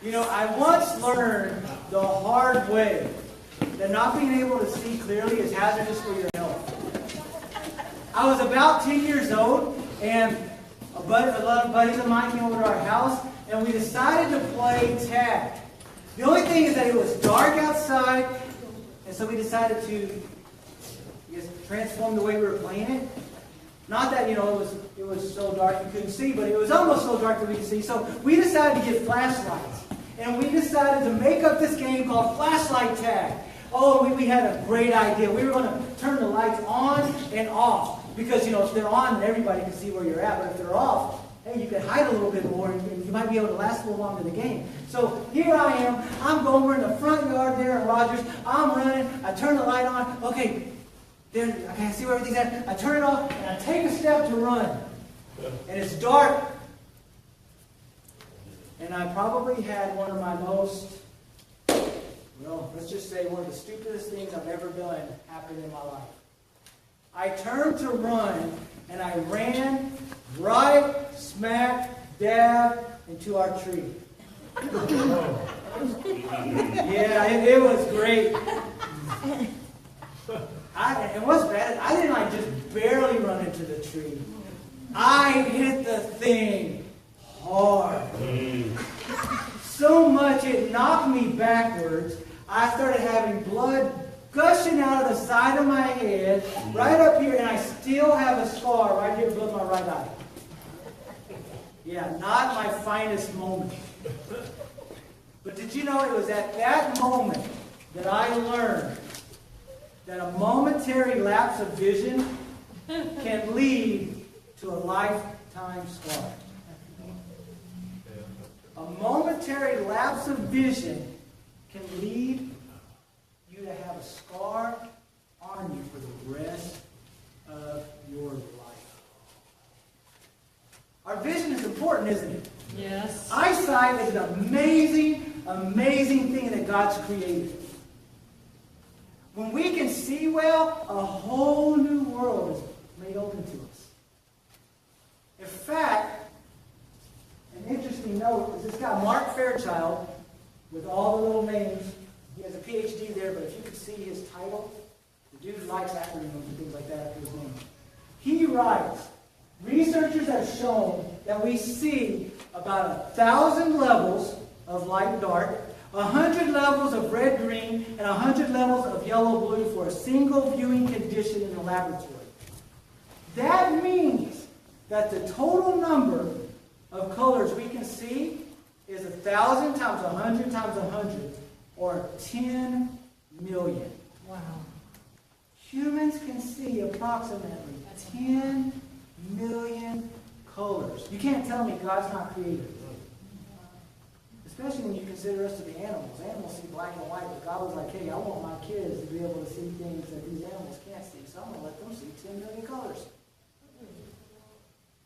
You know, I once learned the hard way that not being able to see clearly is hazardous for your health. I was about 10 years old, and a lot of buddies of mine came over to our house, and we decided to play tag. The only thing is that it was dark outside, and so we decided to, I guess, transform the way we were playing it. Not that, it was so dark you couldn't see, but it was almost so dark that we could see. So we decided to get flashlights. And we decided to make up this game called flashlight tag. Oh, we had a great idea. We were going to turn the lights on and off. Because, if they're on, then everybody can see where you're at. But if they're off, hey, you can hide a little bit more, and you might be able to last a little longer in the game. So here I am. I'm going. We're in the front yard there at Rogers. I'm running. I turn the light on. Okay, I see where everything's at. I turn it off, and I take a step to run. And it's dark. And I probably had one of my most, let's just say one of the stupidest things I've ever done happen in my life. I turned to run, and I ran right smack dab into our tree. Yeah, it was great. And what's bad, I didn't just barely run into the tree. I hit the thing hard. So much it knocked me backwards. I started having blood gushing out of the side of my head, right up here, and I still have a scar right here above my right eye. Yeah, not my finest moment. But did you know it was at that moment that I learned that a momentary lapse of vision can lead to a lifetime scar. A momentary lapse of vision can lead you to have a scar on you for the rest of your life. Our vision is important, isn't it? Yes. Eyesight is an amazing, amazing thing that God's created. When we can see well, a whole new world is made open to us. In fact, an interesting note is this guy, Mark Fairchild, with all the little names. He has a PhD there, but if you could see his title, the dude likes acronyms and things like that after his name. He writes, researchers have shown that we see about 1,000 levels of light-dark, 100 levels of red-green, and 100 levels of yellow-blue for a single viewing condition in the laboratory. That means that the total number of colors we can see is 1,000 times 100 times 100, or 10 million. Wow. Humans can see approximately 10 million colors. You can't tell me God's not creative. Especially when you consider us to be animals. Animals see black and white, but God was like, hey, I want my kids to be able to see things that these animals can't see, so I'm going to let them see 10 million colors.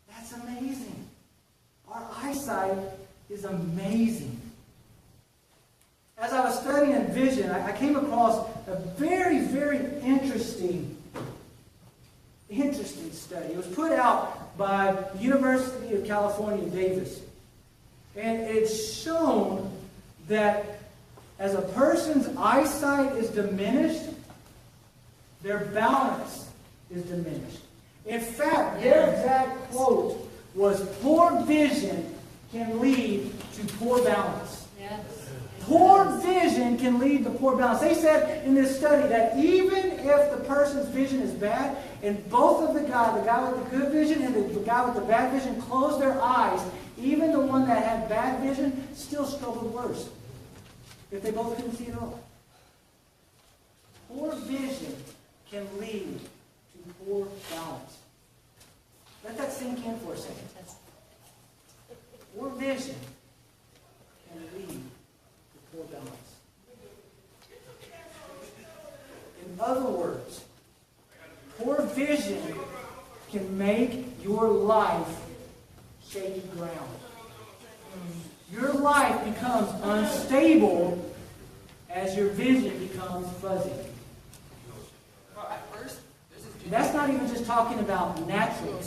That's amazing. Our eyesight is amazing. As I was studying vision, I came across a very, very interesting study. It was put out by the University of California, Davis. And it's shown that as a person's eyesight is diminished, their balance is diminished. In fact, their exact quote was, poor vision can lead to poor balance. Yes. Poor vision can lead to poor balance. They said in this study that even if the person's vision is bad, and both of the guy with the good vision and the guy with the bad vision, closed their eyes, even the one that had bad vision still struggled worse if they both couldn't see at all. Poor vision can lead to poor balance. Let that sink in for a second. Poor vision can lead to poor balance. In other words, poor vision can make your life shaky ground. Your life becomes unstable as your vision becomes fuzzy. And that's not even just talking about natural.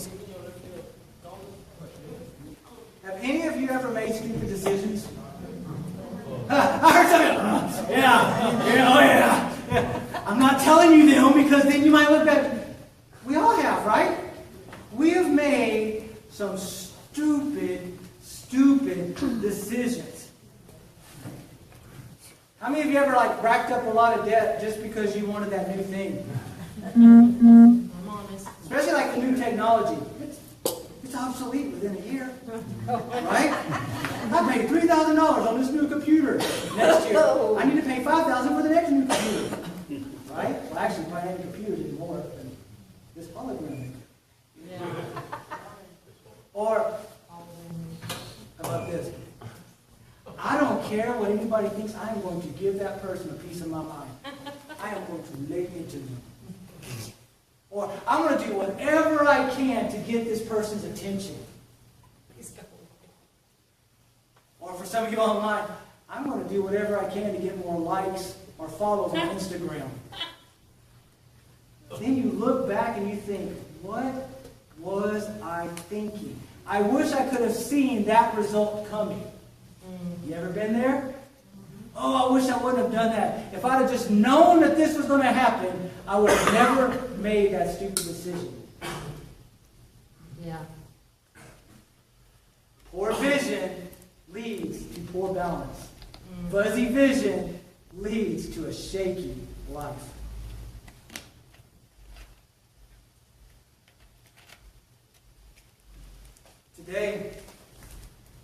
Have any of you ever made stupid decisions? I heard something. Yeah. I'm not telling you them because then you might look back. We all have, right? We have made some stupid decisions. How many of you ever racked up a lot of debt just because you wanted that new thing? I'm honest. Especially the new technology. It's obsolete within a year. Right? I paid $3,000 on this new computer. Next year, I need to pay $5,000 for the next new computer. Right? Well, actually, my any computer is more than this hologram. Yeah. Or, how about this? I don't care what anybody thinks. I am going to give that person a piece of my mind. I am going to lay into them. Or I'm going to do whatever I can to get this person's attention. Or for some of you online, I'm going to do whatever I can to get more likes or follows on Instagram. Then you look back and you think, what was I thinking? I wish I could have seen that result coming. You ever been there? Oh, I wish I wouldn't have done that. If I'd have just known that this was going to happen, I would have never made that stupid decision. Yeah. Poor vision leads to poor balance. Fuzzy vision leads to a shaky life. Today,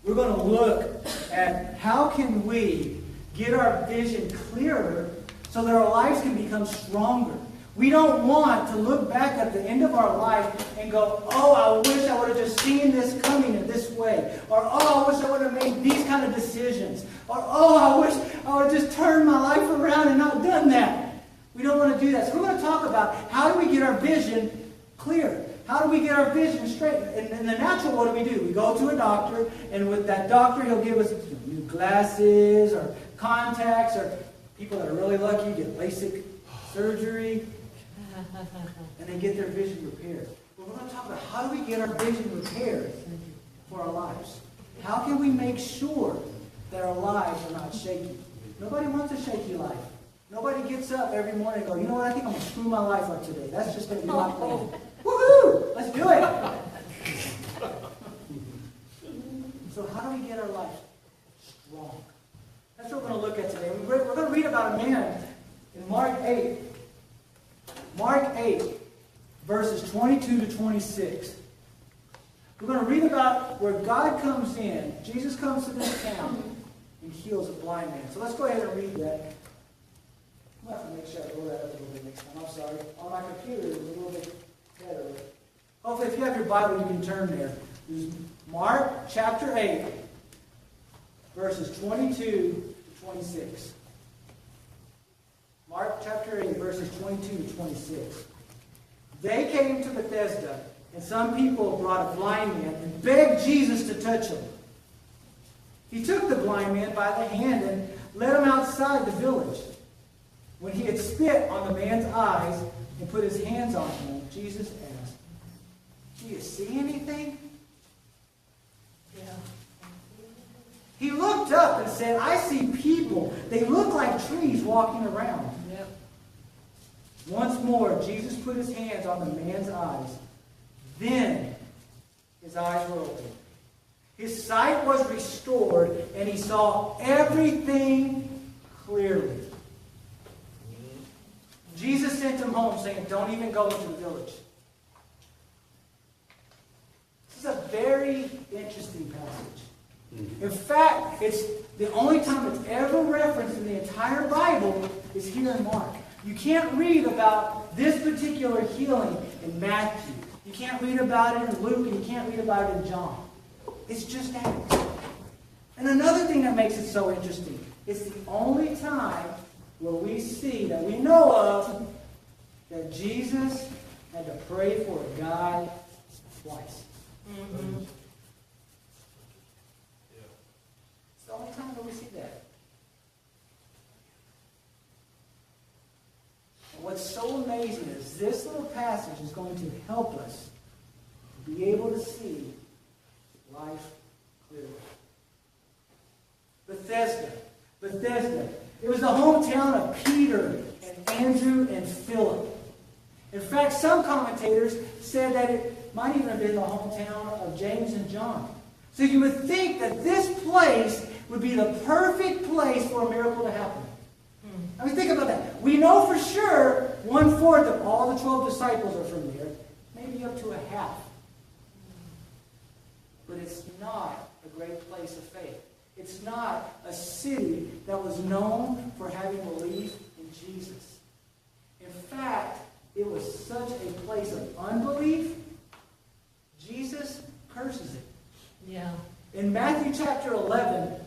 we're going to look at how can we get our vision clearer so that our lives can become stronger. We don't want to look back at the end of our life and go, oh, I wish I would have just seen this coming in this way. Or, oh, I wish I would have made these kind of decisions. Or, oh, I wish I would have just turned my life around and not done that. We don't want to do that. So we're going to talk about how do we get our vision clear? How do we get our vision straight? In the natural, what do? We go to a doctor, and with that doctor, he'll give us new glasses or contacts, or people that are really lucky get LASIK surgery, and they get their vision repaired. But we're going to talk about how do we get our vision repaired for our lives? How can we make sure that our lives are not shaky? Nobody wants a shaky life. Nobody gets up every morning and goes, you know what, I think I'm going to screw my life up today. That's just going to be my plan. Woohoo! Let's do it! So how do we get our life strong? That's what we're going to look at today. We're going to read about a man in Mark 8. Mark 8, verses 22 to 26. We're going to read about where God comes in. Jesus comes to this town and heals a blind man. So let's go ahead and read that. I'm going to have to make sure I blow that up a little bit next time. I'm sorry. On my computer, it's a little bit better. Hopefully, if you have your Bible, you can turn there. This is Mark chapter 8, verses 22 to 26. Mark chapter 8, verses 22 to 26. They came to Bethesda, and some people brought a blind man and begged Jesus to touch him. He took the blind man by the hand and led him outside the village. When he had spit on the man's eyes and put his hands on him, Jesus asked, do you see anything? Yeah. He looked up and said, I see people. They look like trees walking around. Yep. Once more, Jesus put his hands on the man's eyes. Then his eyes were opened. His sight was restored, and he saw everything clearly. Jesus sent him home saying, don't even go into the village. This is a very interesting passage. In fact, it's the only time it's ever referenced in the entire Bible is here in Mark. You can't read about this particular healing in Matthew. You can't read about it in Luke, and you can't read about it in John. It's just that. And another thing that makes it so interesting, it's the only time where we see, that we know of, that Jesus had to pray for a guy twice. Mm-hmm. It's the only time that we see that. And what's so amazing is this little passage is going to help us be able to see life clearly. Bethesda. Bethesda. It was the hometown of Peter and Andrew and Philip. In fact, some commentators said that it might even have been the hometown of James and John. So you would think that this place would be the perfect place for a miracle to happen. I mean, think about that. We know for sure 1/4 of all the 12 disciples are from there, maybe up to a half. But it's not a great place of faith. It's not a city that was known for having belief in Jesus. In fact, it was such a place of unbelief, Jesus curses it. Yeah. In Matthew chapter 11,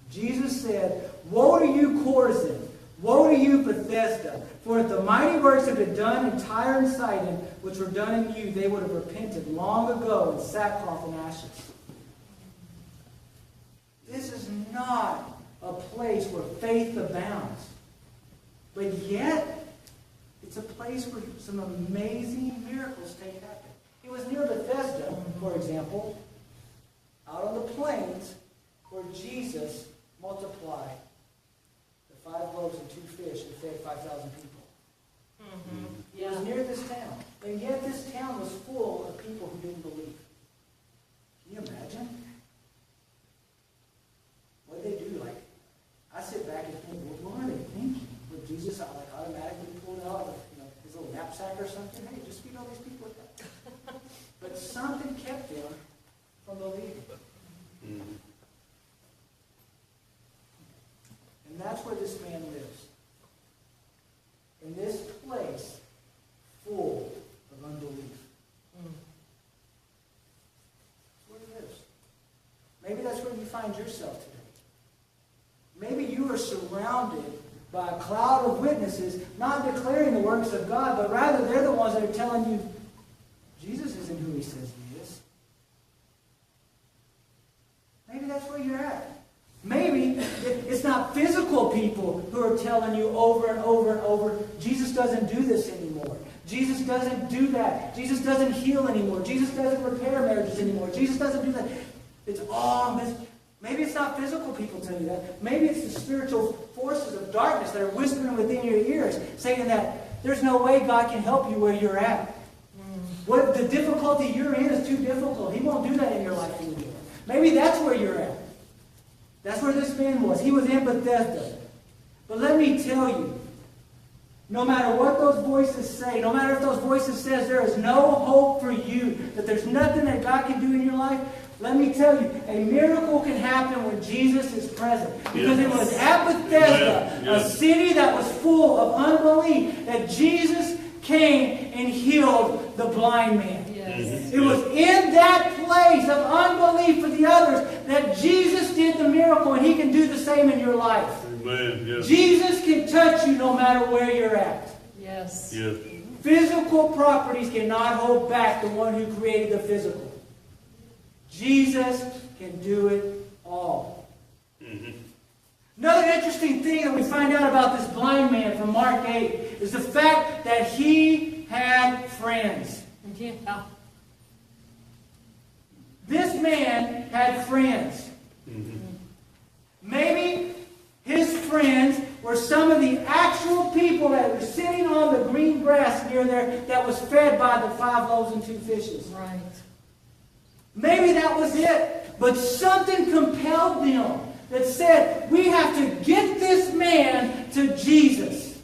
Jesus said, "Woe to you, Chorazin! Woe to you, Bethesda! For if the mighty works had been done in Tyre and Sidon, which were done in you, they would have repented long ago in sackcloth and ashes." This is not a place where faith abounds. But yet, it's a place where some amazing miracles take happen. It was near Bethesda, for example, out on the plains, where Jesus multiplied the 5 loaves and 2 fish and fed 5,000 people. Mm-hmm. It was near this town. And yet this town was full of people who didn't believe. Can you imagine? What did they do? Like, I sit back and think, well, what are they thinking? Would Jesus automatically pull out his little knapsack or something? Hey, just feed all these people with that. But something kept them from believing. Mm-hmm. And that's where this man lives. In this place full of unbelief. That's where he lives. Maybe that's where you find yourself today. Maybe you are surrounded by a cloud of witnesses, not declaring the works of God, but rather they're the ones that are telling you, Jesus isn't who he says he is. Maybe that's where you're at. Maybe it's not physical people who are telling you over and over and over, Jesus doesn't do this anymore. Jesus doesn't do that. Jesus doesn't heal anymore. Jesus doesn't repair marriages anymore. Jesus doesn't do that. It's all this. Maybe it's not physical people telling you that. Maybe it's the spiritual forces of darkness that are whispering within your ears, saying that there's no way God can help you where you're at. What the difficulty you're in is too difficult. He won't do that in your life anymore. Maybe that's where you're at. That's where this man was. He was in Bethesda. But let me tell you, no matter what those voices say, no matter if those voices says there is no hope for you, that there's nothing that God can do in your life, let me tell you, a miracle can happen when Jesus is present. Because it was at Bethesda, a city that was full of unbelief, that Jesus came and healed the blind man. Yes. It was in that place of unbelief for the others that Jesus did the miracle, and he can do the same in your life. Amen. Yes. Jesus can touch you no matter where you're at. Yes. Yes. Physical properties cannot hold back the one who created the physical. Jesus can do it all. Mm-hmm. Another interesting thing that we find out about this blind man from Mark 8 is the fact that he had friends. Yeah. This man had friends. Mm-hmm. Maybe his friends were some of the actual people that were sitting on the green grass near there that was fed by the 5 loaves and 2 fishes. Right. Maybe that was it. But something compelled them that said, we have to get this man to Jesus.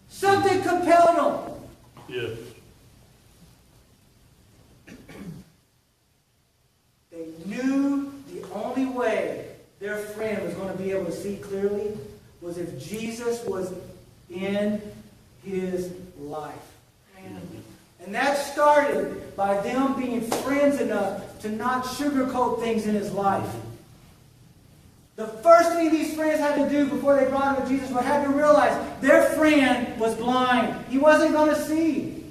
Something compelled them. Yes. They knew the only way their friend was going to be able to see clearly was if Jesus was in his life. And that started by them being friends enough to not sugarcoat things in his life. The first thing these friends had to do before they brought him to Jesus was had to realize their friend was blind. He wasn't going to see.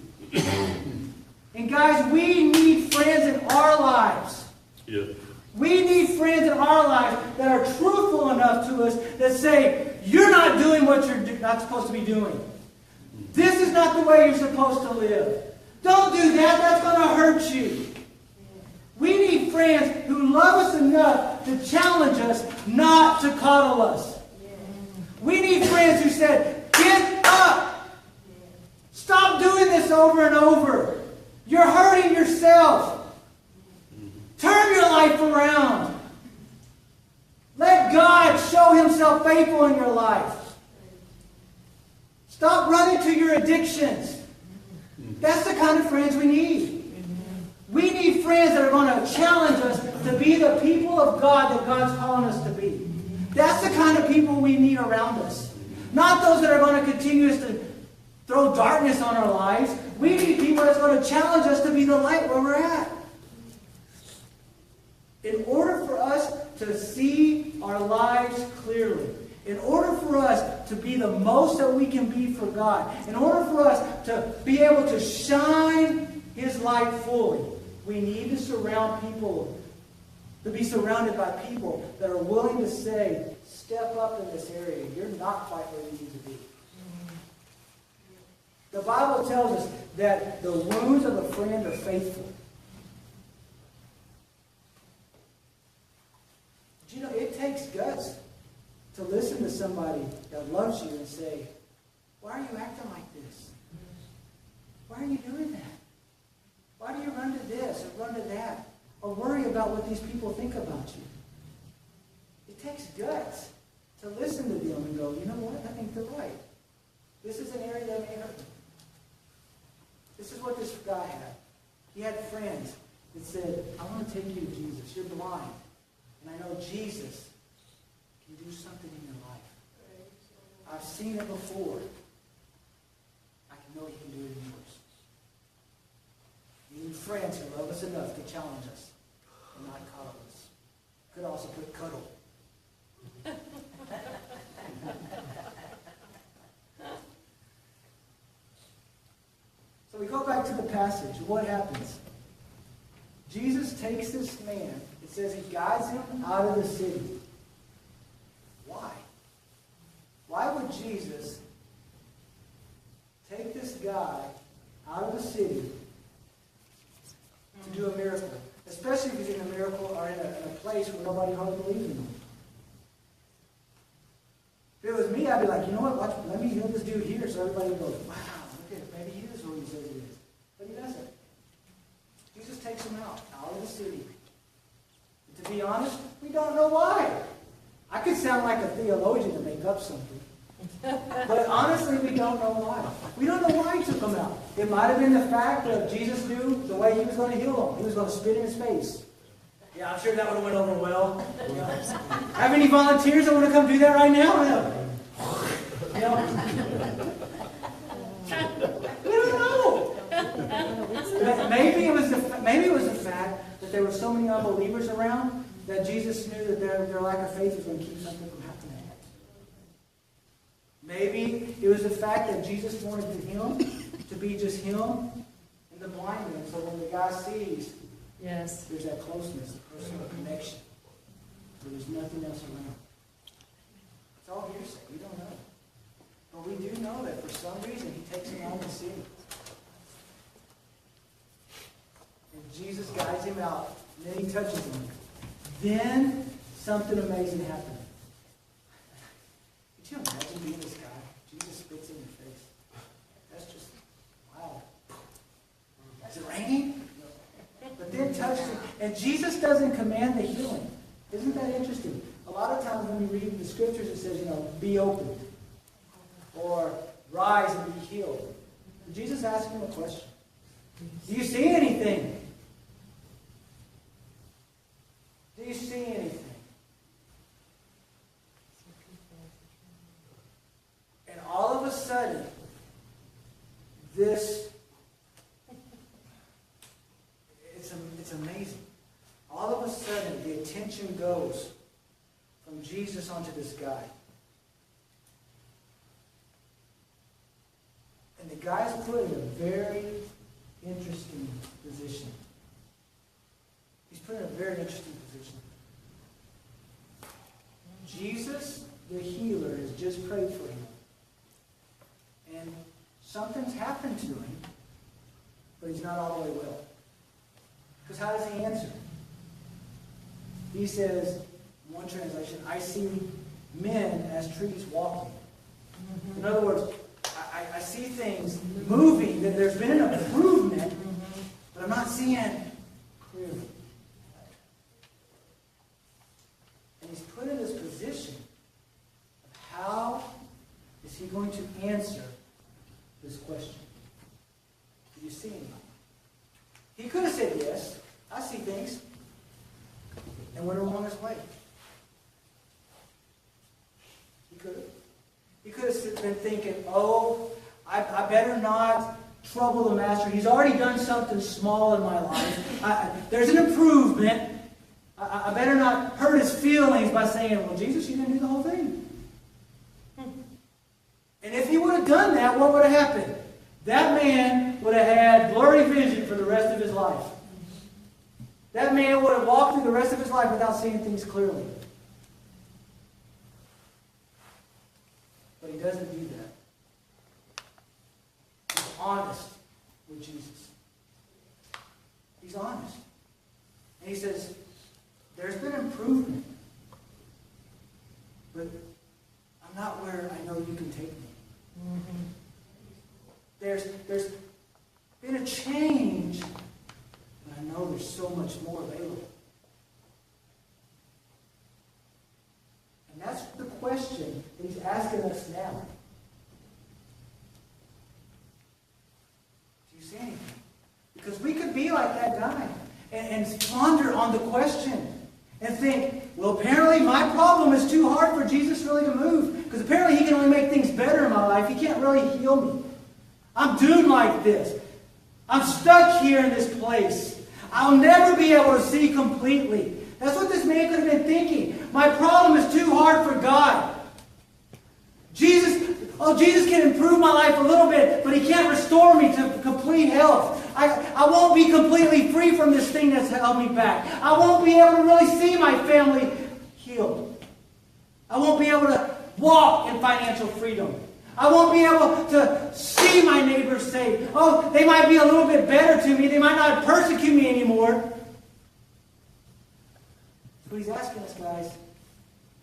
And guys, we need friends in our lives. Yes. We need friends in our lives that are truthful enough to us that say, you're not doing what you're not supposed to be doing. This is not the way you're supposed to live. Don't do that. That's going to hurt you. We need friends who love us enough to challenge us, not to coddle us. We need friends who said, get up. Stop doing this over and over. You're hurting yourself. Turn your life around. Let God show Himself faithful in your life. Stop running to your addictions. That's the kind of friends we need. We need friends that are going to challenge us to be the people of God that God's calling us to be. That's the kind of people we need around us. Not those that are going to continue to throw darkness on our lives. We need people that's going to challenge us to be the light where we're at. In order for us to see our lives clearly, in order for us to be the most that we can be for God, in order for us to be able to shine His light fully, we need to surround people, to be surrounded by people that are willing to say, step up in this area. You're not quite where you need to be. The Bible tells us that the wounds of a friend are faithful. But you know, it takes guts to listen to somebody that loves you and say, why are you acting like this? Why are you doing that? Why do you run to this or run to that? Or worry about what these people think about you? It takes guts to listen to them and go, you know what? I think they're right. This is an area that may hurt me. This is what this guy had. He had friends that said, I want to take you to Jesus. You're blind. And I know Jesus can do something in your life. I've seen it before. I know He can do it in yours. We need friends who love us enough to challenge us and not coddle us. Could also put cuddle. So we go back to the passage. What happens? Jesus takes this man. It says He guides him out of the city. Why? Why would Jesus take this guy out of the city to do a miracle? Especially if he's in a miracle or in a place where nobody hardly believes in him. If it was me, I'd be like, you know what? Watch, let me heal this dude here so everybody goes, wow, look at, maybe he is who he says he is. But He doesn't. Jesus takes him out of the city. And to be honest, we don't know why. I could sound like a theologian to make up something. But honestly, we don't know why. We don't know why He took him out. It might have been the fact that Jesus knew the way He was going to heal him. He was going to spit in his face. Yeah, I'm sure that would have went over well. You know? Have any volunteers that want to come do that right now? You know? We don't know. Maybe it was the fact that there were so many unbelievers around that Jesus knew that their lack of faith was going to keep something from happening. Maybe it was the fact that Jesus wanted Him to be just Him and the blind man. So when the guy sees, Yes. there's that closeness, a personal connection. So there's nothing else around. It's all hearsay. We don't know. But we do know that for some reason He takes him out of the city. And Jesus guides him out. And then He touches him. Then something amazing happens. Could you imagine being this guy? Jesus spits in your face. That's just, wow. Is it raining? But then touched him. And Jesus doesn't command the healing. Isn't that interesting? A lot of times when you read the scriptures, it says, be opened. Or rise and be healed. But Jesus asked him a question. Do you see anything? Do you see anything? And all of a sudden, it's amazing. All of a sudden, the attention goes from Jesus onto this guy. And the guy's put in a very interesting position. He's put in a very interesting position. Jesus, the healer, has just prayed for him. And something's happened to him, but he's not all the way well. Because how does he answer? He says, in one translation, I see men as trees walking. In other words, I see things moving, that there's been an improvement, but I'm not seeing clearly. And he's put in this position of how is he going to answer this question? Do you see anything? He could have said yes. I see things. And went along his way. He could have. He could have been thinking, oh, I better not trouble the master. He's already done something small in my life. There's an improvement. I better not hurt his feelings by saying, well, Jesus, you didn't do the whole thing. And if he would have done that, what would have happened? That man would have had blurry vision for the rest of his life. That man would have walked through the rest of his life without seeing things clearly. But he doesn't do that. He's honest with Jesus. He's honest. And he says, there's been improvement. But I'm not where I know you can take me. Mm-hmm. There's been a change, but I know there's so much more available. And that's the question that he's asking us now. Do you see anything? Because we could be like that guy and ponder on the question and think, well, apparently my problem is too hard for Jesus really to move. Because apparently he can only make things better in my life. He can't really heal me. I'm doomed like this. I'm stuck here in this place. I'll never be able to see completely. That's what this man could have been thinking. My problem is too hard for God. Jesus can improve my life a little bit, but he can't restore me to complete health. I won't be completely free from this thing that's held me back. I won't be able to really see my family healed. I won't be able to walk in financial freedom. I won't be able to see my neighbors saved. Oh, they might be a little bit better to me. They might not persecute me anymore. But he's asking us, guys,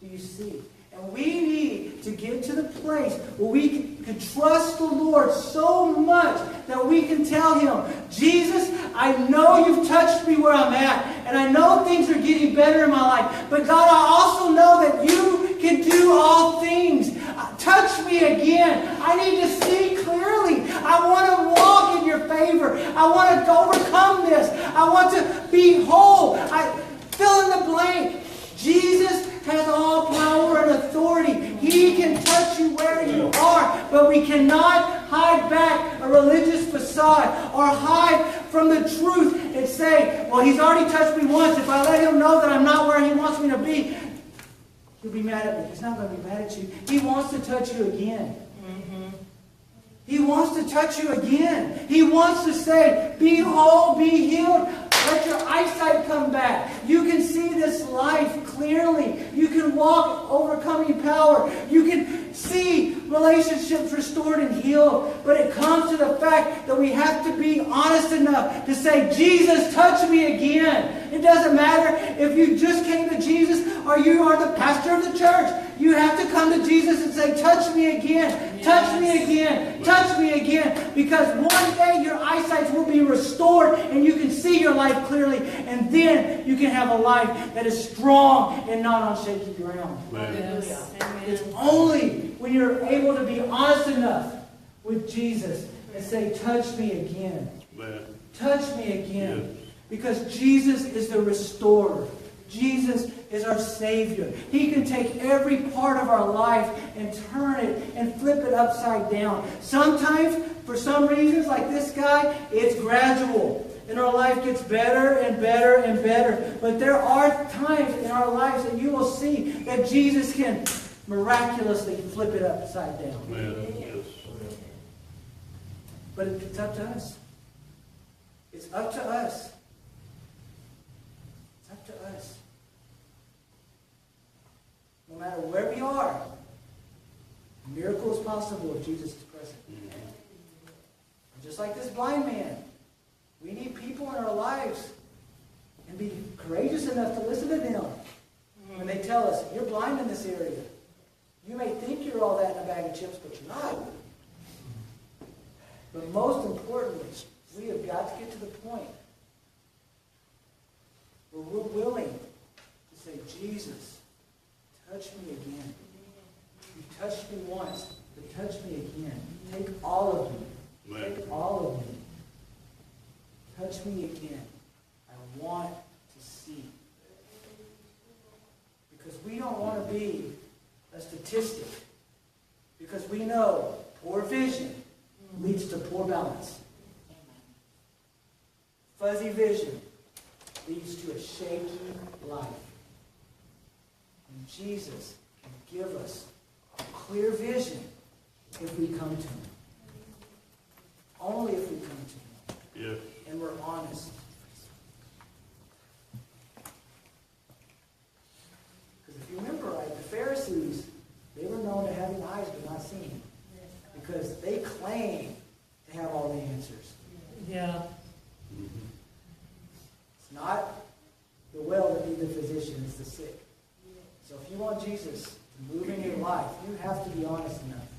do you see? And we need to get to the place where we can trust the Lord so much that we can tell him, Jesus, I know you've touched me where I'm at, and I know things are getting better in my life. But God, I also know that you can do all things. Touch me again. I need to see clearly. I want to walk in your favor. I want to overcome this. I want to be whole. Fill in the blank. Jesus has all power and authority. He can touch you where you are, but we cannot hide back a religious facade or hide from the truth and say, well, he's already touched me once. If I let him know that I'm not where he wants me to be, he'll be mad at me. He's not going to be mad at you. He wants to touch you again. Mm-hmm. He wants to touch you again. He wants to say, be whole, be healed. Let your eyesight come back. You can see this life clearly. You can walk overcoming power. You can see relationships restored and healed. But it comes to the fact that we have to be honest enough to say, Jesus, touch me again. It doesn't matter if you just came to Jesus or you are the pastor of the church. You have to come to Jesus and say, touch me again. Yes. Touch me again. Touch me again. Because one day your eyesight will be restored and you can see your life clearly. And then you can have a life that is strong and not on shaky ground. Yes. It's only when you're able to be honest enough with Jesus and say, touch me again. Touch me again. Yes. Because Jesus is the restorer. Jesus is our Savior. He can take every part of our life and turn it and flip it upside down. Sometimes, for some reasons, like this guy, it's gradual. And our life gets better and better and better. But there are times in our lives that you will see that Jesus can miraculously flip it upside down. Yes. But it's up to us. It's up to us. It's up to us. No matter where we are, a miracle is possible if Jesus is present. Just like this blind man, we need people in our lives and be courageous enough to listen to them when they tell us, you're blind in this area. You may think you're all that in a bag of chips, but you're not. But most importantly, we have got to get to the point where we're willing to say, Jesus, touch me again. You touched me once, but touch me again. Take all of me. Take all of me. Touch me again. I want to see. Because we don't want to be a statistic. Because we know poor vision leads to poor balance. Fuzzy vision leads to a shaky life. And Jesus can give us a clear vision if we come to Him. Only if we come to Him. Yeah. And we're honest. Because if you remember right, the Pharisees, they were known to having eyes but not seeing. Because they claim to have all the answers. Yeah. It's not the well that need the physician, it's the sick. So if you want Jesus to move in your life, you have to be honest enough